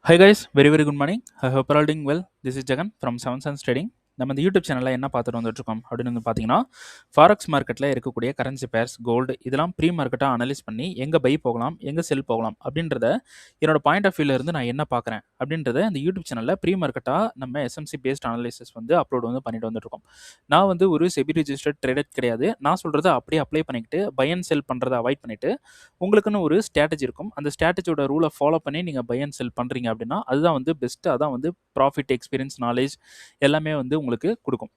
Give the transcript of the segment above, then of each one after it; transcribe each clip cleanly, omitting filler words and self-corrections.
Hi guys, very good morning. I hope you're all doing well. This is Jagan from Seven Sense Trading. நம்ம இந்த YouTube சேனலில் என்ன பார்த்துட்டு வந்துட்டுருக்கோம் அப்படின்னு வந்து பார்த்தீங்கன்னா, ஃபாரெக்ஸ் மார்க்கெட்டில் இருக்கக்கூடிய கரன்சி பேர்ஸ், கோல்டு இதெல்லாம் ப்ரீ மார்க்கெட்டாக அனலைஸ் பண்ணி எங்கே பை போகலாம், எங்கே செல் போகலாம் அப்படின்றத என்னோட பாயிண்ட் ஆஃப் வியூவில் இருந்து நான் என்ன பார்க்குறேன் அப்படின்றத இந்த யூடியூப் சேனலில் ப்ரீ மார்க்கெட்டாக நம்ம எஸ்எம்சி பேஸ்ட் அனலைசிஸ் வந்து அப்லோட் வந்து பண்ணிட்டு வந்துட்டுருக்கோம். நான் வந்து ஒரு செபி ரிஜிஸ்டர்ட் ட்ரேடர் கிடையாது. நான் சொல்கிறத அப்படியே அப்ளை பண்ணிக்கிட்டு பை அண்ட் செல் பண்ணுறதை அவாய்ட் பண்ணிவிட்டு உங்களுக்குன்னு ஒரு ஸ்ட்ராட்டஜி இருக்கும். அந்த ஸ்ட்ராட்டஜியோட ரூலை ஃபாலோ பண்ணி நீங்கள் பை அண்ட் செல் பண்ணுறீங்க அப்படின்னா அதுதான் வந்து பெஸ்ட்டு. அதான் வந்து ப்ராஃபிட், எக்ஸ்பீரியன்ஸ், நாலேஜ் எல்லாமே வந்து உங்களுக்கு கொடுக்கும்.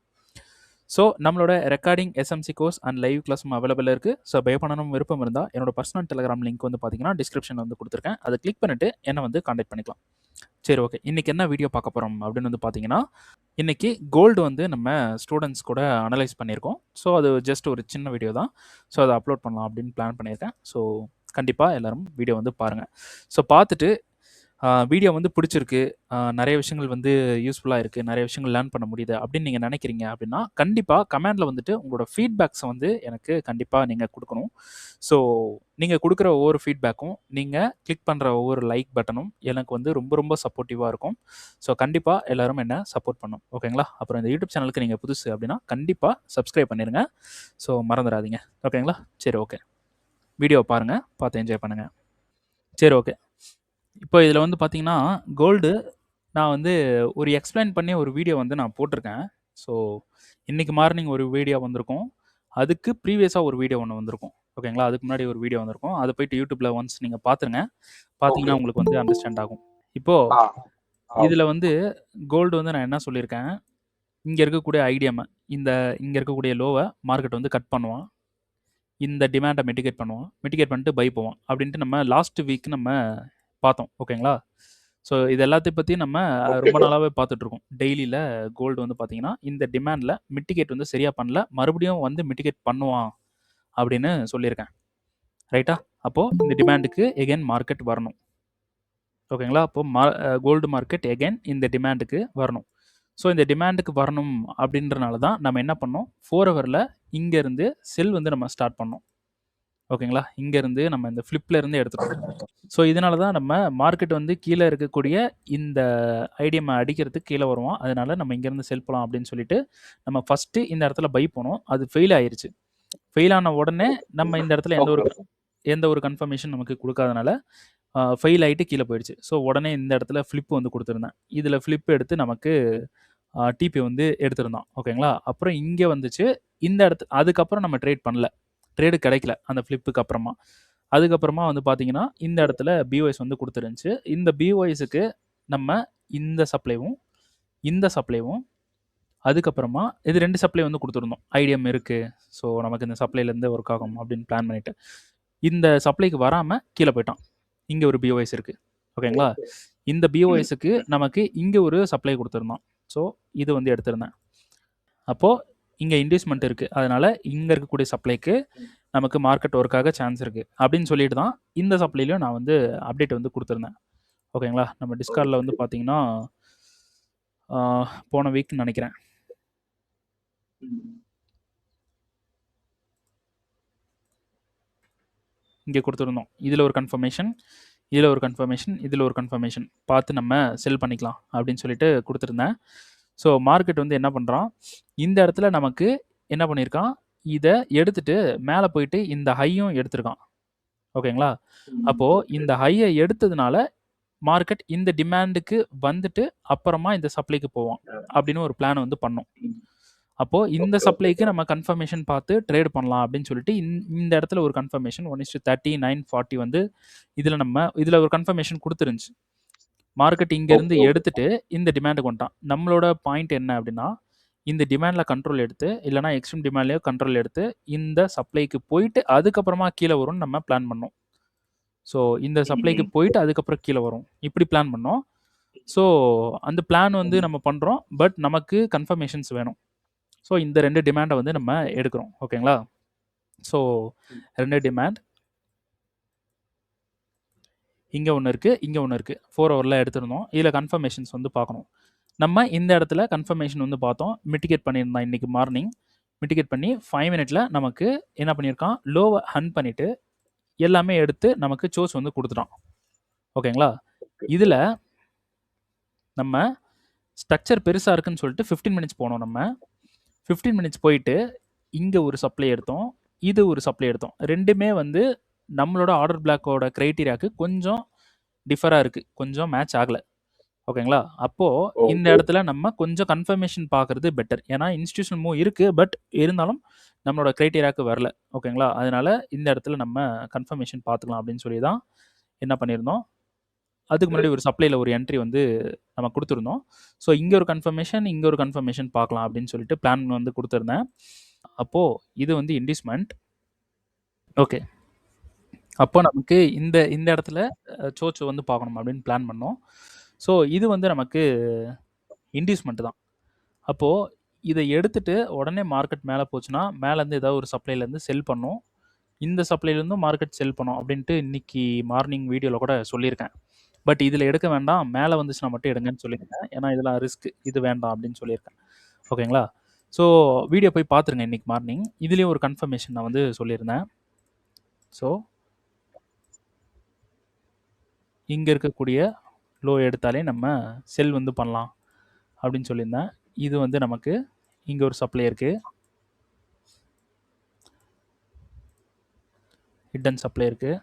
ஸோ நம்மளோட recording SMC course and live கிளாஸும் அவைலபிள் இருக்குது. ஸோ பை பண்ணணும் விருப்பம் இருந்தால் என்னோட பர்சனல் டெலிகிராம் லிங்க் வந்து பார்த்தீங்கன்னா டிஸ்கிரிப்ஷனில் வந்து கொடுத்துருக்கேன். அதை கிளிக் பண்ணிவிட்டு என்னை வந்து கான்டாக்ட் பண்ணிக்கலாம். சரி, ஓகே. இன்றைக்கி என்ன வீடியோ பார்க்க போகிறோம் அப்படின்னு வந்து பார்த்தீங்கன்னா, இன்றைக்கி கோல்டு வந்து நம்ம ஸ்டூடெண்ட்ஸ் கூட அனலைஸ் பண்ணியிருக்கோம். ஸோ அது ஜஸ்ட் ஒரு சின்ன வீடியோ தான். ஸோ அதை அப்லோட் பண்ணலாம் அப்படின்னு பிளான் பண்ணியிருக்கேன். ஸோ கண்டிப்பாக எல்லோரும் வீடியோ வந்து பாருங்கள். ஸோ பார்த்துட்டு வீடியோ வந்து பிடிச்சிருக்கு, நிறைய விஷயங்கள் வந்து யூஸ்ஃபுல்லாக இருக்குது, நிறைய விஷயங்கள் லேர்ன் பண்ண முடியுது அப்படின்னு நீங்கள் நினைக்கிறீங்க அப்படின்னா கண்டிப்பாக கமெண்டில் வந்துட்டு உங்களோட ஃபீட்பேக்ஸை வந்து எனக்கு கண்டிப்பாக நீங்கள் கொடுக்கணும். ஸோ நீங்கள் கொடுக்குற ஒவ்வொரு ஃபீட்பேக்கும், நீங்கள் கிளிக் பண்ணுற ஒவ்வொரு லைக் பட்டனும் எனக்கு வந்து ரொம்ப சப்போர்ட்டிவாக இருக்கும். ஸோ கண்டிப்பாக எல்லோரும் என்ன சப்போர்ட் பண்ணும், ஓகேங்களா? அப்புறம் இந்த யூடியூப் சேனலுக்கு நீங்கள் புதுசு அப்படின்னா கண்டிப்பாக சப்ஸ்கிரைப் பண்ணிடுங்க. ஸோ மறந்துடாதீங்க, ஓகேங்களா? சரி, ஓகே. வீடியோ பாருங்கள், பார்த்து என்ஜாய் பண்ணுங்கள். சரி, ஓகே. இப்போ இதில் வந்து பார்த்தீங்கன்னா, கோல்டு நான் வந்து ஒரு எக்ஸ்பிளைன் பண்ணி ஒரு வீடியோ வந்து நான் போட்டிருக்கேன். ஸோ இன்றைக்கி மார்னிங் ஒரு வீடியோ வந்திருக்கும். அதுக்கு ப்ரீவியஸாக ஒரு வீடியோ ஒன்று வந்திருக்கும், ஓகேங்களா? அதுக்கு முன்னாடி ஒரு வீடியோ வந்திருக்கும். அதை போய்ட்டு யூடியூப்பில் ஒன்ஸ் நீங்கள் பார்த்துருங்க. பார்த்தீங்கன்னா உங்களுக்கு வந்து அண்டர்ஸ்டாண்ட் ஆகும். இப்போது இதில் வந்து கோல்டு வந்து நான் என்ன சொல்லியிருக்கேன், இங்கே இருக்கக்கூடிய ஐடிஎம்மை இங்கே இருக்கக்கூடிய லோவை மார்க்கெட் வந்து கட் பண்ணுவான், இந்த டிமாண்டை மிட்டிகேட் பண்ணுவான், மிட்டிகேட் பண்ணிட்டு பை போவான் அப்படின்ட்டு நம்ம லாஸ்ட் வீக் நம்ம பார்த்தோம், ஓகேங்களா? ஸோ இது எல்லாத்தையும் பற்றி நம்ம ரொம்ப நாளாகவே பார்த்துட்ருக்கோம். டெய்லியில் கோல்டு வந்து பார்த்தீங்கன்னா இந்த டிமாண்டில் மிட்டிகேட் வந்து சரியாக பண்ணல, மறுபடியும் வந்து மிட்டிகேட் பண்ணுவான் அப்படின்னு சொல்லியிருக்கேன், ரைட்டா? அப்போது இந்த டிமாண்டுக்கு எகெயின் மார்க்கெட் வரணும், ஓகேங்களா? அப்போது கோல்டு மார்க்கெட் எகெயின் இந்த டிமாண்டுக்கு வரணும். ஸோ இந்த டிமாண்டுக்கு வரணும் அப்படின்றனால தான் நம்ம என்ன பண்ணோம், 4 ஹவரில் இங்கேருந்து செல் வந்து நம்ம ஸ்டார்ட் பண்ணோம், ஓகேங்களா? இங்கேருந்து நம்ம இந்த ஃப்ளிப்லேருந்து எடுத்துட்டோம். ஸோ இதனால தான் நம்ம மார்க்கெட் வந்து கீழே இருக்கக்கூடிய இந்த ஐடிஎம்மை அடிக்கிறதுக்கு கீழே வருவோம். அதனால் நம்ம இங்கேருந்து செல் போகலாம் அப்படின்னு சொல்லிட்டு நம்ம ஃபஸ்ட்டு இந்த இடத்துல பை போனோம். அது ஃபெயில் ஆயிடுச்சு. ஃபெயில் ஆன உடனே நம்ம இந்த இடத்துல எந்த ஒரு கன்ஃபர்மேஷன் நமக்கு கொடுக்காதனால ஃபெயில் ஆகிட்டு கீழே போயிடுச்சு. ஸோ உடனே இந்த இடத்துல ஃப்ளிப் வந்து கொடுத்துருந்தேன். இதில் ஃப்ளிப் எடுத்து நமக்கு டிபி வந்து எடுத்திருந்தோம், ஓகேங்களா? அப்புறம் இங்கே வந்துச்சு இந்த அதுக்கப்புறம் நம்ம ட்ரேட் பண்ணல, ட்ரேடு கிடைக்கல அந்த ஃப்ளிப்புக்கு அப்புறமா. அதுக்கப்புறமா வந்து பார்த்தீங்கன்னா இந்த இடத்துல பிஓஎஸ் வந்து கொடுத்துருந்துச்சு. இந்த பிஓஎஸுக்கு நம்ம இந்த சப்ளைவும் அதுக்கப்புறமா இது 2 சப்ளை வந்து கொடுத்துருந்தோம். ஐடிஎம் இருக்குது, ஸோ நமக்கு இந்த சப்ளைலேருந்து ஒர்க் ஆகும் அப்படின்னு பிளான் பண்ணிவிட்டு இந்த சப்ளைக்கு வராமல் கீழே போயிட்டான். இங்கே ஒரு பிஓஎஸ் இருக்குது, ஓகேங்களா? இந்த பிஓஎஸுக்கு நமக்கு இங்கே ஒரு சப்ளை கொடுத்துருந்தோம். ஸோ இது வந்து எடுத்திருந்தேன். அப்போது இங்கே இன்டியூஸ்மெண்ட் இருக்குது, அதனால் இங்கே இருக்கக்கூடிய சப்ளைக்கு நமக்கு மார்க்கெட் ஒர்க்காக சான்ஸ் இருக்குது அப்படின்னு சொல்லிட்டு தான் இந்த சப்ளைலையும் நான் வந்து அப்டேட் வந்து கொடுத்துருந்தேன், ஓகேங்களா? நம்ம டிஸ்கார்டில் வந்து பார்த்தீங்கன்னா போன வீக் நினைக்கிறேன் இங்கே கொடுத்துருந்தோம். இதில் ஒரு கன்ஃபர்மேஷன், இதில் ஒரு கன்ஃபர்மேஷன், இதில் ஒரு கன்ஃபர்மேஷன் பார்த்து நம்ம செல் பண்ணிக்கலாம் அப்படின்னு சொல்லிட்டு கொடுத்துருந்தேன். ஸோ மார்க்கெட் வந்து என்ன பண்ணுறான், இந்த இடத்துல நமக்கு என்ன பண்ணியிருக்கான், இதை எடுத்துட்டு மேலே போயிட்டு இந்த ஹையும் எடுத்திருக்கான், ஓகேங்களா? அப்போது இந்த ஹையை எடுத்ததுனால மார்க்கெட் இந்த டிமாண்டுக்கு வந்துட்டு அப்புறமா இந்த சப்ளைக்கு போவோம் அப்படின்னு ஒரு பிளான் வந்து பண்ணோம். அப்போது இந்த சப்ளைக்கு நம்ம கன்ஃபர்மேஷன் பார்த்து ட்ரேட் பண்ணலாம் அப்படின்னு சொல்லிட்டு இந்த இடத்துல ஒரு கன்ஃபர்மேஷன் 1:30 9:40 வந்து இதில் ஒரு கன்ஃபர்மேஷன் கொடுத்துருந்துச்சு. மார்க்கெட் இங்கேருந்து எடுத்துட்டு இந்த டிமாண்டுக்கு வந்துட்டான். நம்மளோட பாயிண்ட் என்ன அப்படின்னா, இந்த டிமாண்டில் கண்ட்ரோல் எடுத்து இல்லைனா எக்ஸ்ட்ரீம் டிமாண்ட்லேயோ கண்ட்ரோல் எடுத்து இந்த சப்ளைக்கு போயிட்டு அதுக்கப்புறமா கீழே வரும்னு நம்ம பிளான் பண்ணோம். ஸோ இந்த சப்ளைக்கு போயிட்டு அதுக்கப்புறம் கீழே வரும், இப்படி பிளான் பண்ணோம். ஸோ அந்த பிளான் வந்து நம்ம பண்ணுறோம், பட் நமக்கு கன்ஃபர்மேஷன்ஸ் வேணும். ஸோ இந்த 2 டிமாண்டை வந்து நம்ம எடுக்கிறோம், ஓகேங்களா? ஸோ 2 டிமாண்ட் இங்கே ஒன்று இருக்குது, இங்கே ஒன்று இருக்குது. 4 ஹவரில் எடுத்துருந்தோம். இதில் கன்ஃபர்மேஷன்ஸ் வந்து பார்க்கணும். நம்ம இந்த இடத்துல கன்ஃபர்மேஷன் வந்து பார்த்தோம், மிட்டிகேட் பண்ணியிருந்தான் இன்றைக்கி மார்னிங். மிட்டிகேட் பண்ணி 5 மினிட்ல நமக்கு என்ன பண்ணியிருக்கான், லோவை ஹன் பண்ணிவிட்டு எல்லாமே எடுத்து நமக்கு சோர்ஸ் வந்து கொடுத்துட்டான், ஓகேங்களா? இதில் நம்ம ஸ்ட்ரக்சர் பெருசாக இருக்குன்னு சொல்லிட்டு 15 மினிட்ஸ் போனோம். நம்ம 15 மினிட்ஸ் போயிட்டு இங்கே ஒரு சப்ளை எடுத்தோம், இது ஒரு சப்ளை எடுத்தோம். ரெண்டுமே வந்து நம்மளோட ஆர்டர் பிளாக்கோட க்ரைட்டீரியாவுக்கு கொஞ்சம் டிஃபராக இருக்குது, கொஞ்சம் மேட்ச் ஆகலை. ஓகேங்களா? அப்போது இந்த இடத்துல நம்ம கொஞ்சம் கன்ஃபர்மேஷன் பார்க்குறது பெட்டர். ஏன்னா இன்ஸ்டியூஷனல் மூவ் இருக்குது, பட் இருந்தாலும் நம்மளோட க்ரைட்டீரியாவுக்கு வரல. ஓகேங்களா? அதனால இந்த இடத்துல நம்ம கன்ஃபர்மேஷன் பார்த்துக்கலாம் அப்படின்னு சொல்லி தான் என்ன பண்ணியிருந்தோம், அதுக்கு முன்னாடி ஒரு சப்ளையில் ஒரு என்ட்ரி வந்து நம்ம கொடுத்துருந்தோம். ஸோ இங்கே ஒரு கன்ஃபர்மேஷன், இங்கே ஒரு கன்ஃபர்மேஷன் பார்க்கலாம் அப்படின்னு சொல்லிட்டு பிளான் வந்து கொடுத்துருந்தேன். அப்போது இது வந்து இன்டிஸ்மெண்ட். ஓகே, அப்போ நமக்கு இந்த இந்த இடத்துல சோச்சு வந்து பார்க்கணும் அப்படின்னு பிளான் பண்ணோம். ஸோ இது வந்து நமக்கு இன்டிஸ்மெண்ட் தான். அப்போது இதை எடுத்துட்டு உடனே மார்க்கெட் மேலே போச்சுன்னா மேலேருந்து ஏதாவது ஒரு சப்ளைலேருந்து செல் பண்ணும், இந்த சப்ளைலேருந்தும் மார்க்கெட் செல் பண்ணும் அப்படின்ட்டு இன்னைக்கு மார்னிங் வீடியோவில் கூட சொல்லியிருக்கேன். பட் இதில் எடுக்க வேண்டாம், மேலே வந்துச்சுன்னா மட்டும் எடுங்கன்னு சொல்லியிருக்கேன். ஏன்னா இதெல்லாம் ரிஸ்க், இது வேண்டாம் அப்படின்னு சொல்லியிருக்கேன். ஓகேங்களா? ஸோ வீடியோ போய் பார்த்துருங்க இன்னைக்கு மார்னிங். இதுலேயும் ஒரு கன்ஃபர்மேஷன் நான் வந்து சொல்லியிருந்தேன். ஸோ இங்கே இருக்கக்கூடிய லோ எடுத்தாலே நம்ம செல் வந்து பண்ணலாம் அப்படின்னு சொல்லியிருந்தேன். இது வந்து நமக்கு இங்கே ஒரு சப்ளை இருக்குது, ஹிடன் சப்ளை இருக்குது,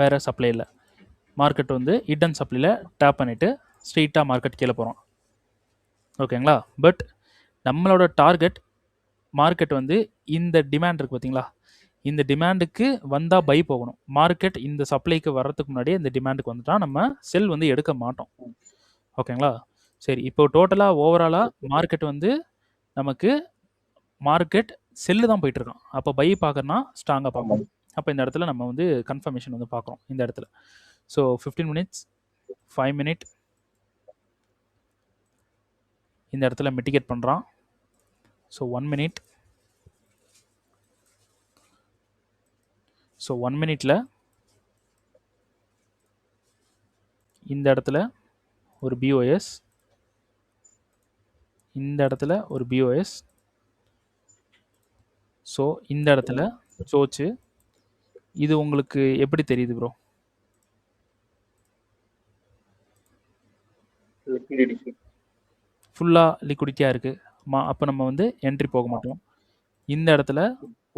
வேறு சப்ளை இல்லை. மார்க்கெட் வந்து ஹிடன் சப்ளையில் டேப் பண்ணிவிட்டு ஸ்ட்ரெயிட்டாக மார்க்கெட் கீழே போகிறோம். ஓகேங்களா? பட் நம்மளோட டார்கெட் மார்க்கெட் வந்து இந்த டிமாண்ட் இருக்குது பார்த்தீங்களா, இந்த டிமாண்டுக்கு வந்தால் பை போகணும். மார்க்கெட் இந்த சப்ளைக்கு வர்றதுக்கு முன்னாடியே இந்த டிமாண்டுக்கு வந்துட்டால் நம்ம செல் வந்து எடுக்க மாட்டோம். ஓகேங்களா? சரி, இப்போ டோட்டலாக ஓவராலாக மார்க்கெட் வந்து நமக்கு மார்க்கெட் செல்லு தான் போயிட்டுருக்கான். அப்போ பை பார்க்கறனா ஸ்ட்ராங்காக பார்க்கணும். அப்போ இந்த இடத்துல நம்ம வந்து கன்ஃபர்மேஷன் வந்து பார்க்குறோம் இந்த இடத்துல. ஸோ 15 மினிட்ஸ், 5 மினிட் இந்த இடத்துல மிட்டிகேட் பண்ணுறான். ஸோ 1 மினிட், ஸோ 1 மினிட்டில் இந்த இடத்துல ஒரு பிஓஎஸ், இந்த இடத்துல ஒரு பிஓஎஸ், ஸோ இந்த இடத்துல சோச்சு. இது உங்களுக்கு எப்படி தெரியுது ப்ரோ? ஃபுல்லாக லிக்விடிட்டியாக இருக்குது. அப்போ நம்ம வந்து என்ட்ரி போக மாட்டோம். இந்த இடத்துல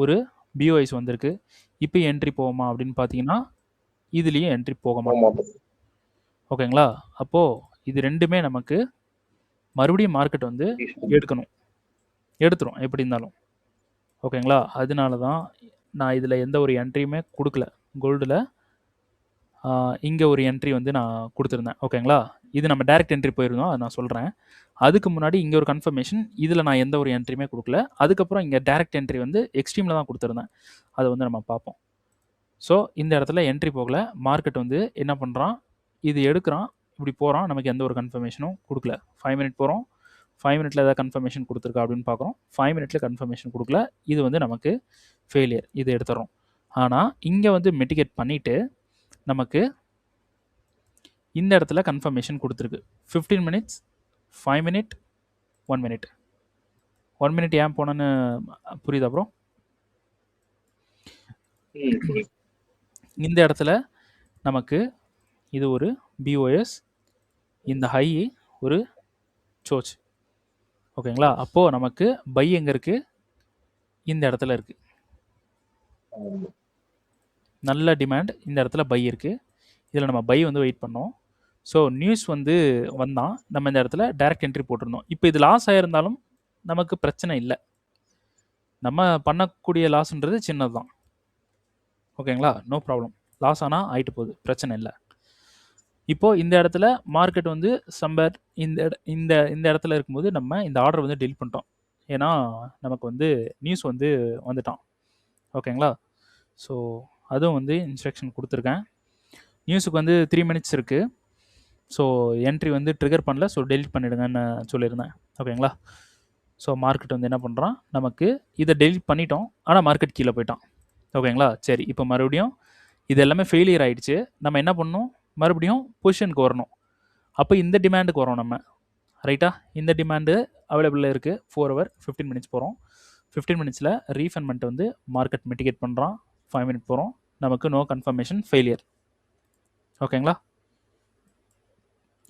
ஒரு பிஓஎஸ் வந்திருக்கு, இப்போ என்ட்ரி போகுமா அப்படின்னு பார்த்தீங்கன்னா இதுலேயும் என்ட்ரி போக மாட்டோம். ஓகேங்களா? அப்போது இது ரெண்டுமே நமக்கு மறுபடியும் மார்க்கெட் வந்து எடுத்துரும் எப்படி இருந்தாலும். ஓகேங்களா? அதனால தான் நான் இதில் எந்த ஒரு என்ட்ரியுமே கொடுக்கல. கோல்டில் இங்கே ஒரு என்ட்ரி வந்து நான் கொடுத்துருந்தேன். ஓகேங்களா? இது நம்ம டைரக்ட் என்ட்ரி போயிருந்தோம், அதை நான் சொல்கிறேன். அதுக்கு முன்னாடி இங்கே ஒரு கன்ஃபர்மேஷன், இதில் நான் எந்த ஒரு என்ட்ரியுமே கொடுக்கல. அதுக்கப்புறம் இங்கே டைரக்ட் என்ட்ரி வந்து எக்ஸ்ட்ரீமில் தான் கொடுத்துருந்தேன், அதை வந்து நம்ம பார்ப்போம். ஸோ இந்த இடத்துல என்ட்ரி போகல. மார்க்கெட் வந்து என்ன பண்ணுறான், இது எடுக்கிறான், இப்படி போகிறான், நமக்கு எந்த ஒரு கன்ஃபர்மேஷனும் கொடுக்கல. 5 மினிட் போகிறோம், 5 மினிட்ல ஏதாவது கன்ஃபர்மேஷன் கொடுத்துருக்கா அப்படின்னு பார்க்குறோம். 5 மினிட்ல கன்ஃபர்மேஷன் கொடுக்கல, இது வந்து நமக்கு ஃபெயிலியர், இது எடுத்துறோம். ஆனால் இங்கே வந்து மிட்டிகேட் பண்ணிவிட்டு நமக்கு இந்த இடத்துல கன்ஃபர்மேஷன் கொடுத்துருக்கு. 15 மினிட்ஸ், 5 மினிட், 1 மினிட். 1 மினிட் ஏன் போனோன்னு புரியுதா ப்ரோ? இந்த இடத்துல நமக்கு இது ஒரு பிஓஎஸ், இந்த ஹை ஒரு சோச். ஓகேங்களா? அப்போது நமக்கு பை எங்கே இருக்குது, இந்த இடத்துல இருக்குது. நல்ல டிமாண்ட், இந்த இடத்துல பை இருக்குது. இதில் நம்ம பை வந்து வெயிட் பண்ணோம். ஸோ நியூஸ் வந்து வந்தால் நம்ம இந்த இடத்துல டைரக்ட் என்ட்ரி போட்டிருந்தோம். இப்போ இது லாஸ் ஆகிருந்தாலும் நமக்கு பிரச்சனை இல்லை, நம்ம பண்ணக்கூடிய லாஸ்ன்றது சின்னது தான். ஓகேங்களா? நோ ப்ராப்ளம், லாஸ் ஆனால் ஆகிட்டு போகுது, பிரச்சனை இல்லை. இப்போது இந்த இடத்துல மார்க்கெட் வந்து சம்பர் இந்த இந்த இந்த இடத்துல இருக்கும்போது நம்ம இந்த ஆர்டர் வந்து டெலிட் பண்ணிட்டோம். ஏன்னா நமக்கு வந்து நியூஸ் வந்து வந்துட்டான். ஓகேங்களா? ஸோ அதுவும் வந்து இன்ஸ்ட்ரக்ஷன் கொடுத்துருக்கேன். நியூஸுக்கு வந்து 3 மினிட்ஸ் இருக்குது. ஸோ என்ட்ரி வந்து ட்ரிகர் பண்ணல, ஸோ டெலிட் பண்ணிவிடுங்கன்னு சொல்லியிருந்தேன். ஓகேங்களா? ஸோ மார்க்கெட் வந்து என்ன பண்ணுறான், நமக்கு இதை டெலிட் பண்ணிட்டோம், ஆனால் மார்க்கெட் கீழே போயிட்டான். ஓகேங்களா? சரி, இப்போ மறுபடியும் இது எல்லாமே ஃபெயிலியர் ஆகிடுச்சு. நம்ம என்ன பண்ணணும், மறுபடியும் பொசிஷனுக்கு வரணும். அப்போ இந்த டிமாண்டுக்கு வரோம் நம்ம, ரைட்டா? இந்த டிமாண்டு அவைலபிளில் இருக்குது. 4 ஹவர் 15 மினிட்ஸ் போகிறோம். 15 மினிட்ஸில் ரீஃபண்ட் வந்து மார்க்கெட் மிட்டிகேட் பண்ணுறான். 5 மினிட் போகிறோம், நமக்கு நோ கன்ஃபர்மேஷன், ஃபெயிலியர். ஓகேங்களா?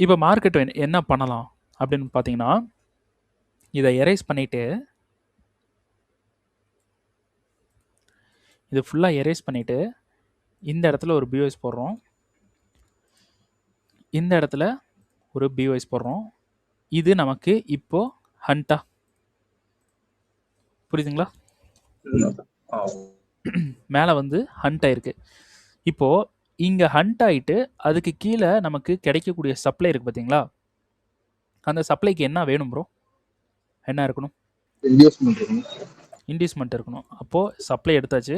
இப்போ மார்க்கெட் என்ன பண்ணலாம் அப்படின்னு பார்த்தீங்கன்னா, இதை எரேஸ் பண்ணிவிட்டு இது ஃபுல்லாக எரேஸ் பண்ணிவிட்டு இந்த இடத்துல ஒரு பிஓஎஸ் போடுறோம், இந்த இடத்துல ஒரு பிஓஎஸ் போடுறோம். இது நமக்கு இப்போ ஹண்டா, புரியுதுங்களா? மேலே வந்து ஹண்ட் ஆயிருக்கு. இப்போது இங்கே ஹண்ட் ஆகிட்டு அதுக்கு கீழே நமக்கு கிடைக்கக்கூடிய சப்ளை இருக்குது பார்த்தீங்களா? அந்த சப்ளைக்கு என்ன வேணும் ப்ரோ? என்ன இருக்கணும்? இன்டியூஸ்மெண்ட் இருக்கணும். அப்போது சப்ளை எடுத்தாச்சு,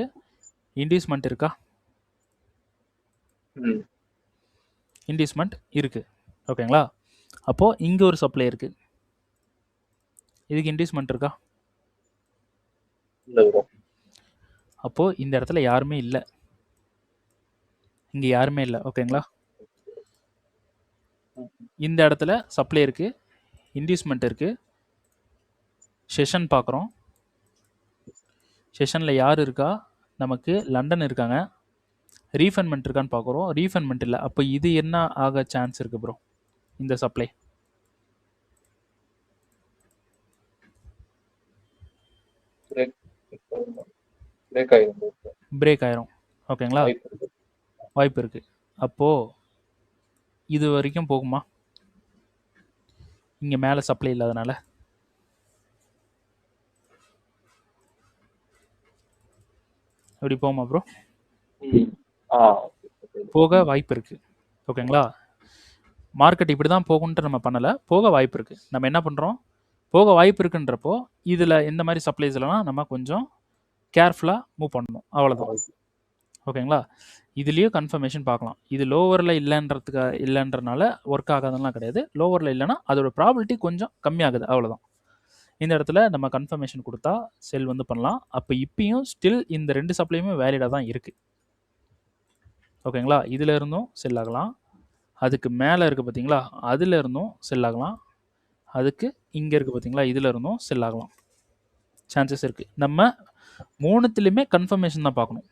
இன்டியூஸ்மெண்ட் இருக்கா? இன்டியூஸ்மெண்ட் இருக்குது. ஓகேங்களா? அப்போது இங்கே ஒரு சப்ளை இருக்குது, இதுக்கு இன்டியூஸ்மெண்ட் இருக்கா? அப்போது இந்த இடத்துல யாருமே இல்லை, இங்கே யாருமே இல்லை. ஓகேங்களா? இந்த இடத்துல சப்ளை இருக்குது, இன்டியூஸ்மெண்ட் இருக்குது, செஷன் பார்க்குறோம். செஷனில் யார் இருக்கா? நமக்கு லண்டன் இருக்காங்க. ரீஃபண்ட்மெண்ட் இருக்கான்னு பார்க்குறோம், ரீஃபண்ட்மெண்ட் இல்லை. அப்போ இது என்ன ஆக சான்ஸ் இருக்குது ப்ரோ? இந்த சப்ளை பிரேக் ஆயிரும். ஓகேங்களா? வாய்ப்பு இருக்குது. அப்போது இது வரைக்கும் போகுமா? இங்கே மேலே சப்ளை இல்லாதனால எப்படி போகுமா ப்ரோ? போக வாய்ப்பு இருக்குது. ஓகேங்களா? மார்க்கெட் இப்படி தான் போகுன்ட்டு நம்ம பண்ணலை, போக வாய்ப்பு இருக்குது. நம்ம என்ன பண்ணுறோம், போக வாய்ப்பு இருக்குன்றப்போ இதில் இந்த மாதிரி சப்ளைஸ்லாம் நம்ம கொஞ்சம் கேர்ஃபுல்லாக மூவ் பண்ணணும், அவ்வளோதான். ஓகேங்களா? இதுலேயும் கன்ஃபர்மேஷன் பார்க்கலாம். இது லோவரில் இல்லைன்றனால ஒர்க் ஆகாதெல்லாம் கிடையாது. லோவரில் இல்லைன்னா அதோட ப்ராபிலிட்டி கொஞ்சம் கம்மியாகுது, அவ்வளோதான். இந்த இடத்துல நம்ம கன்ஃபர்மேஷன் கொடுத்தா செல் வந்து பண்ணலாம். அப்போ இப்பயும் ஸ்டில் இந்த 2 சப்ளையுமே வேலிடாக தான் இருக்குது. ஓகேங்களா? இதில் இருந்தும் செல் ஆகலாம், அதுக்கு மேலே இருக்குது பார்த்தீங்களா, அதில் இருந்தும் செல் ஆகலாம், அதுக்கு இங்கே இருக்குது பார்த்தீங்களா, இதில் இருந்தும் செல் ஆகலாம், சான்சஸ் இருக்குது. நம்ம மூணுத்துலேயுமே கன்ஃபர்மேஷன் தான் பார்க்கணும்.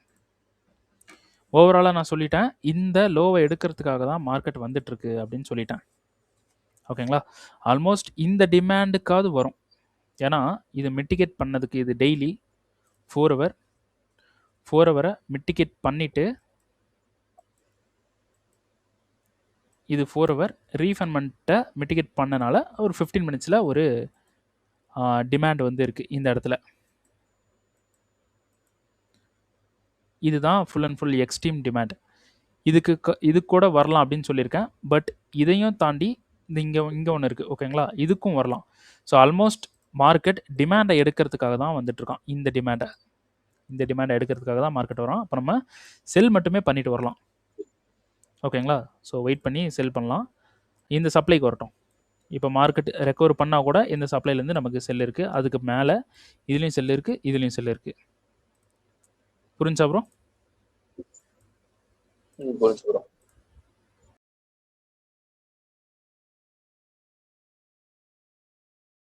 ஓவராலாக நான் சொல்லிட்டேன், இந்த லோவை எடுக்கிறதுக்காக தான் மார்க்கெட் வந்துட்டுருக்கு அப்படின்னு சொல்லிட்டேன். ஓகேங்களா? ஆல்மோஸ்ட் இந்த டிமாண்டுக்காவது வரும். ஏன்னா இது மிட்டிகேட் பண்ணதுக்கு இது டெய்லி 4 ஹவரை மிட்டிகேட் பண்ணிவிட்டு இது 4 ஹவர் ரீஃபண்ட்மெண்ட்டை மிட்டிகேட் பண்ணனால ஒரு 15 மினிட்ஸில் ஒரு டிமாண்ட் வந்து இருக்குது இந்த இடத்துல. இதுதான் full and full extreme demand. இது கூட வரலாம் அப்படின்னு சொல்லியிருக்கேன். பட் இதையும் தாண்டி இங்கே ஒன்று இருக்குது. ஓகேங்களா? இதுக்கும் வரலாம். ஸோ ஆல்மோஸ்ட் மார்க்கெட் டிமாண்டை எடுக்கிறதுக்காக தான் வந்துட்டுருக்கான். இந்த டிமாண்டை எடுக்கிறதுக்காக தான் மார்க்கெட் வரும். அப்போ நம்ம செல் மட்டுமே பண்ணிட்டு வரலாம். ஓகேங்களா? ஸோ வெயிட் பண்ணி செல் பண்ணலாம். இந்த சப்ளைக்கு வரட்டும். இப்போ மார்க்கெட் ரெக்கவர் பண்ணால் கூட இந்த சப்ளைலேருந்து நமக்கு செல் இருக்குது. அதுக்கு மேலே இதுலேயும் செல் இருக்குது, இதுலேயும் செல் இருக்குது. புரிஞ்சா ப்ரோ?